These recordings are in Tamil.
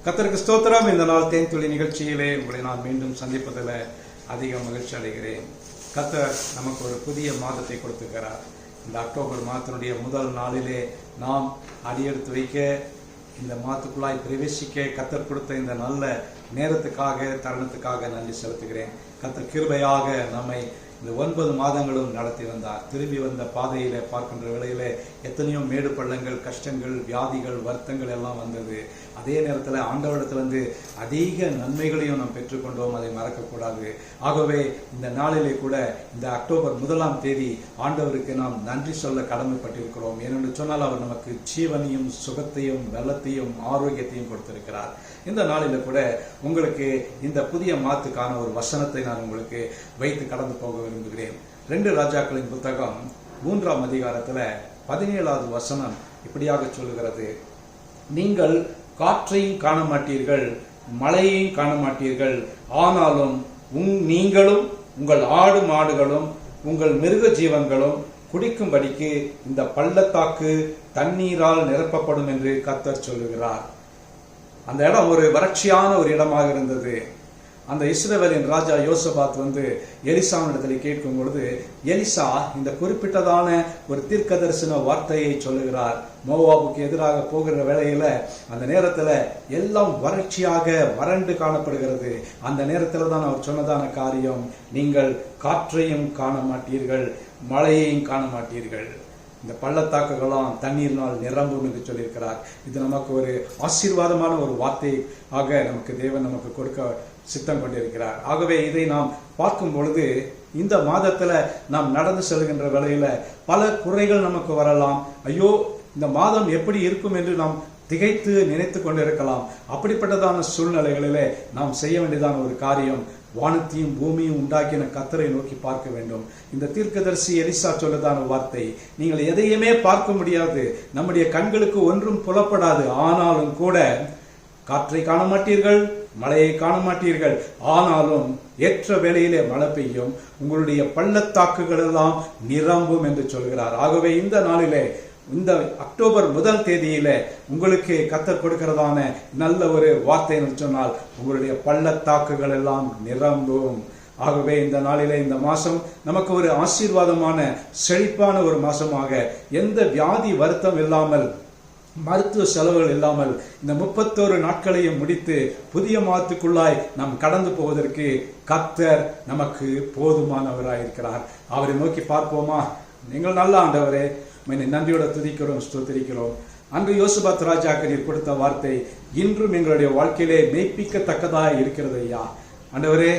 கர்த்தருக்கு ஸ்தோத்திரம். இந்த நாள் தேன்துளி நிகழ்ச்சியிலே உங்களை நான் மீண்டும் சந்திப்பதில் அதிக மகிழ்ச்சி அடைகிறேன். கர்த்தர் நமக்கு ஒரு புதிய மாதத்தை கொடுத்துக்கிறார். இந்த அக்டோபர் மாதத்தினுடைய முதல் நாளிலே நாம் அடியெடுத்து வைக்க, இந்த மாதத்துக்குள்ளாய் பிரவேசிக்க கர்த்தர் கொடுத்த இந்த நல்ல நேரத்துக்காக, தருணத்துக்காக நன்றி செலுத்துகிறேன். கர்த்தர் கிருபையாக நம்மை இந்த 9 மாதங்களும் நடத்தி வந்தார். திரும்பி வந்த பாதையில பார்க்கின்ற வேளையில எத்தனையோ மேடு பள்ளங்கள், கஷ்டங்கள், வியாதிகள், வருத்தங்கள் எல்லாம் வந்தது. அதே நேரத்தில் ஆண்டவரிடத்திலிருந்து அதிக நன்மைகளையும் நாம் பெற்றுக்கொண்டோம். அதை மறக்கக்கூடாது. ஆகவே இந்த நாளிலே கூட, இந்த அக்டோபர் 1ஆம் தேதி ஆண்டவருக்கு நாம் நன்றி சொல்ல கடமைப்பட்டிருக்கிறோம். ஏனென்று சொன்னால் அவர் நமக்கு ஜீவனையும், சுகத்தையும், பலத்தையும், ஆரோக்கியத்தையும் கொடுத்திருக்கிறார். இந்த நாளில கூட உங்களுக்கு இந்த புதிய மாதத்துக்கான ஒரு வசனத்தை நான் உங்களுக்கு வைத்து கடந்து போக விரும்புகிறேன். 2 ராஜாக்களின் புத்தகம் 3ஆம் அதிகாரத்துல 17வது வசனம் இப்படியாக சொல்லுகிறது: நீங்கள் காற்றையும் காண மாட்டீர்கள், மழையையும் காண மாட்டீர்கள், ஆனாலும் நீங்களும் உங்கள் ஆடு மாடுகளும் உங்கள் மிருக ஜீவன்களும் குடிக்கும்படிக்கு இந்த பள்ளத்தாக்கு தண்ணீரால் நிரப்பப்படும் என்று கர்த்தர் சொல்லுகிறார். அந்த இடம் ஒரு வறட்சியான ஒரு இடமாக இருந்தது. அந்த இஸ்ரவேலின் ராஜா யோசபாத் எலிசாவினிடத்தில் கேட்கும் பொழுது, எலிசா இந்த குறிப்பிட்டதான ஒரு தீர்க்க தரிசன வார்த்தையை சொல்லுகிறார். மோவாபுக்கு எதிராக போகிற வேளையில அந்த நேரத்துல எல்லாம் வறட்சியாக வறண்டு காணப்படுகிறது. அந்த நேரத்துல தான் அவர் சொன்னதான காரியம், நீங்கள் காற்றையும் காண மாட்டீர்கள், மழையையும் காண மாட்டீர்கள், இந்த பள்ளத்தாக்குகளாம் தண்ணீரினால் நிரம்பும் என்று சொல்லியிருக்கிறார். இது நமக்கு ஒரு ஆசீர்வாதமான ஒரு வார்த்தையாக நமக்கு தேவன் நமக்கு கொடுக்க சித்தம் கொண்டிருக்கிறார். ஆகவே இதை நாம் பார்க்கும் பொழுது, இந்த மாதத்துல நாம் நடந்து செல்கின்ற வேளையில பல குறைகள் நமக்கு வரலாம். ஐயோ, இந்த மாதம் எப்படி இருக்கும் என்று நாம் திகைத்து நினைத்து கொண்டிருக்கலாம். அப்படிப்பட்டதான சூழ்நிலைகளிலே நாம் செய்ய வேண்டியதான ஒரு காரியம், வானத்தையும் பூமியும் உண்டாக்கின கர்த்தரை நோக்கி பார்க்க வேண்டும். இந்த தீர்க்கதரிசி எலிசா சொல்லதான வார்த்தை, நீங்கள் எதையுமே பார்க்க முடியாது, நம்முடைய கண்களுக்கு ஒன்றும் புலப்படாது, ஆனாலும் கூட காற்றை காண மாட்டீர்கள், மழையை காண மாட்டீர்கள், ஆனாலும் ஏற்ற வேளையிலே மழை பெய்யும், உங்களுடைய பள்ளத்தாக்குகள் எல்லாம் நிரம்பும் என்று சொல்கிறார். ஆகவே இந்த நாளிலே, இந்த அக்டோபர் 1 தேதியில உங்களுக்கு கர்த்தர் கொடுக்கிறதான நல்ல ஒரு வார்த்தை என்று சொன்னால், உங்களுடைய பள்ளத்தாக்குகள் எல்லாம் நிரம்பும். ஆகவே இந்த நாளிலே, இந்த மாசம் நமக்கு ஒரு ஆசீர்வாதமான செழிப்பான ஒரு மாசமாக, எந்த வியாதி வருத்தம் இல்லாமல், மருத்துவ செலவுகள் இல்லாமல் இந்த 31 நாட்களையும் முடித்து புதிய மாதத்துக்குள்ளாய் நாம் கடந்து போவதற்கு கர்த்தர் நமக்கு போதுமானவராயிருக்கிறார். அவரை நோக்கி பார்ப்போமா? நீங்கள் நல்ல ஆண்டவரே, நன்றியோட துதிக்கிறோம், ஸ்தோத்திரிக்கிறோம். அன்று யோசபாத் ராஜாக்கு நீர் கொடுத்த வார்த்தை இன்றும் எங்களுடைய வாழ்க்கையிலே மெய்ப்பிக்கத்தக்கதாக இருக்கிறது ஐயா. ஆண்டவரே,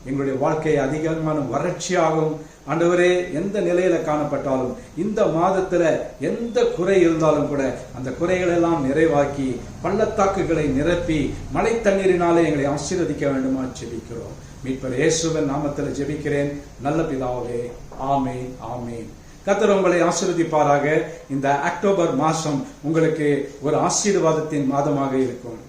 எங்களுடைய வாழ்க்கை அதிகமான வறட்சியாகும். ஆண்டவரே, எந்த நிலையில காணப்பட்டாலும், இந்த மாதத்துல எந்த குறை இருந்தாலும் கூட அந்த குறைகளை எல்லாம் நிறைவாக்கி பள்ளத்தாக்குகளை நிரப்பி மழை தண்ணீரினாலே எங்களை ஆசீர்வதிக்க வேண்டுமா ஜெபிக்கிறோம். மீட்பர் இயேசுவின் நாமத்தில் ஜெபிக்கிறேன் நல்ல பிதாவே, ஆமேன், ஆமேன். கர்த்தர் உங்களை ஆசீர்வதிப்பாராக. இந்த அக்டோபர் மாசம் உங்களுக்கு ஒரு ஆசீர்வாதத்தின் மாதமாக இருக்கும்.